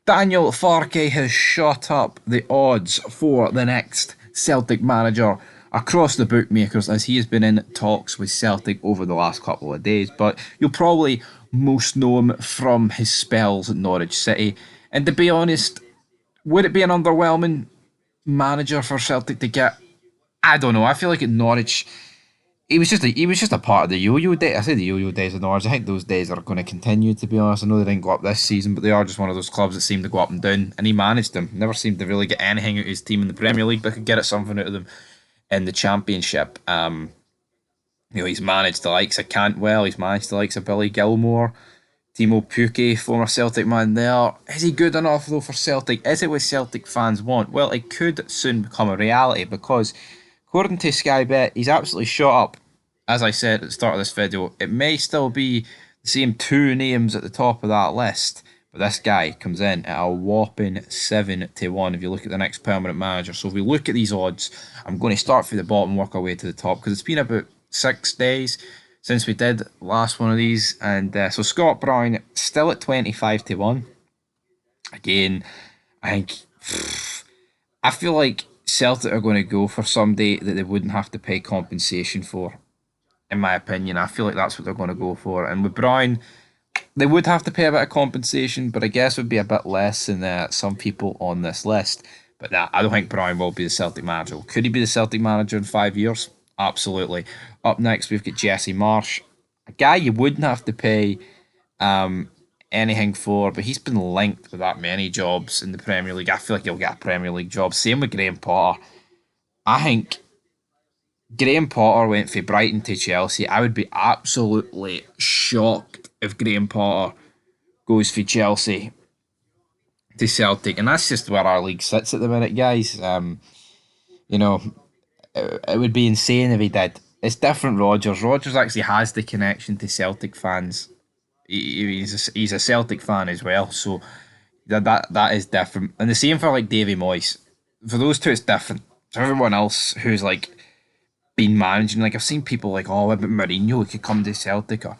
Daniel Farke has shot up the odds for the next Celtic manager across the bookmakers as he has been in talks with Celtic over the last couple of days. But you'll probably most know him from his spells at Norwich City. And to be honest, would it be an underwhelming manager for Celtic to get? I don't know. I feel like at Norwich he was just a part of the yo-yo day. I say the yo-yo days of Norwich. I think those days are going to continue. To be honest, I know they didn't go up this season, but they are just one of those clubs that seem to go up and down. And he managed them. Never seemed to really get anything out of his team in the Premier League, but could get it something out of them in the Championship. He's managed the likes of Cantwell. He's managed the likes of Billy Gilmore, Timo Pukki, former Celtic man. There is he good enough though for Celtic? Is it what Celtic fans want? Well, it could soon become a reality because, according to Sky Bet, he's absolutely shot up. As I said at the start of this video, it may still be the same two names at the top of that list, but this guy comes in at a whopping 7-1 if you look at the next permanent manager. So if we look at these odds, I'm going to start from the bottom and work our way to the top because it's been about 6 days since we did last one of these. And so Scott Brown still at 25-1. Again, I think I feel like Celtic are going to go for somebody that they wouldn't have to pay compensation for. In my opinion, I feel like that's what they're going to go for. And with Brown, they would have to pay a bit of compensation, but I guess it would be a bit less than some people on this list. But nah, I don't think Brown will be the Celtic manager. Could he be the Celtic manager in 5 years? Absolutely. Up next, we've got Jesse Marsh, a guy you wouldn't have to pay anything for, but he's been linked with that many jobs in the Premier League. I feel like he'll get a Premier League job. Same with Graham Potter. I think Graham Potter went from Brighton to Chelsea. I would be absolutely shocked if Graham Potter goes for Chelsea to Celtic, and that's just where our league sits at the minute, guys. You know, it would be insane if he did. It's different. Rodgers actually has the connection to Celtic fans. He's a Celtic fan as well, so that is different. And the same for like Davy Moyes. For those two, it's different. For everyone else who's like been managing. Like I've seen people like, oh, about Mourinho could come to Celtic or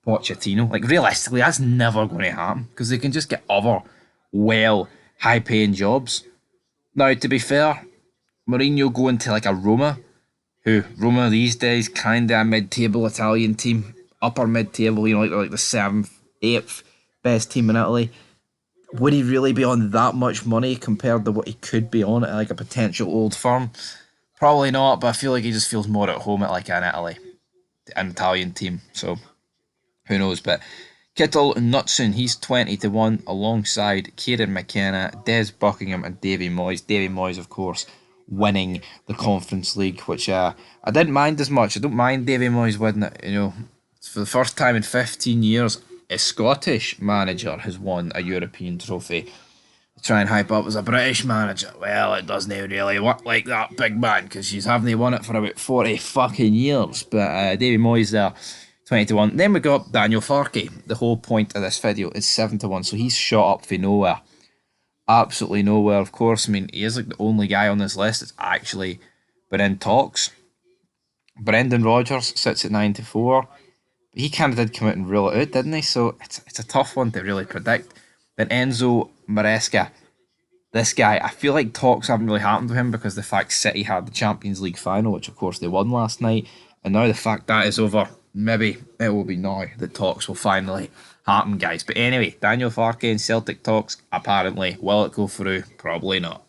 Pochettino. Like realistically, that's never going to happen because they can just get other high-paying jobs. Now, to be fair, Mourinho going to like a Roma these days kind of a mid-table Italian team, upper mid-table. Like the seventh, eighth best team in Italy. Would he really be on that much money compared to what he could be on at like a potential old firm? Probably not, but I feel like he just feels more at home at like an Italian team. So who knows? But Kittle and Knutson, he's 20-1 alongside Kieran McKenna, Des Buckingham, and Davy Moyes. Davy Moyes, of course, winning the Conference League, which I didn't mind as much. I don't mind Davy Moyes winning it. It's for the first time in 15 years, a Scottish manager has won a European trophy. Try and hype up as a British manager. Well, it doesn't really work like that, big man, because she's haven't won it for about 40 fucking years. But Davy Moyes there, 20-1. Then we got Daniel Farke. The whole point of this video is 7-1, so he's shot up for nowhere. Absolutely nowhere, of course. I mean, he is like the only guy on this list that's actually been in talks. Brendan Rodgers sits at 9-4. He kind of did come out and rule it out, didn't he? So it's a tough one to really predict. Then Enzo Maresca, this guy, I feel like talks haven't really happened with him because the fact City had the Champions League final, which of course they won last night, and now the fact that is over, maybe it will be now that talks will finally happen, guys. But anyway, Daniel Farke and Celtic talks, apparently, will it go through? Probably not.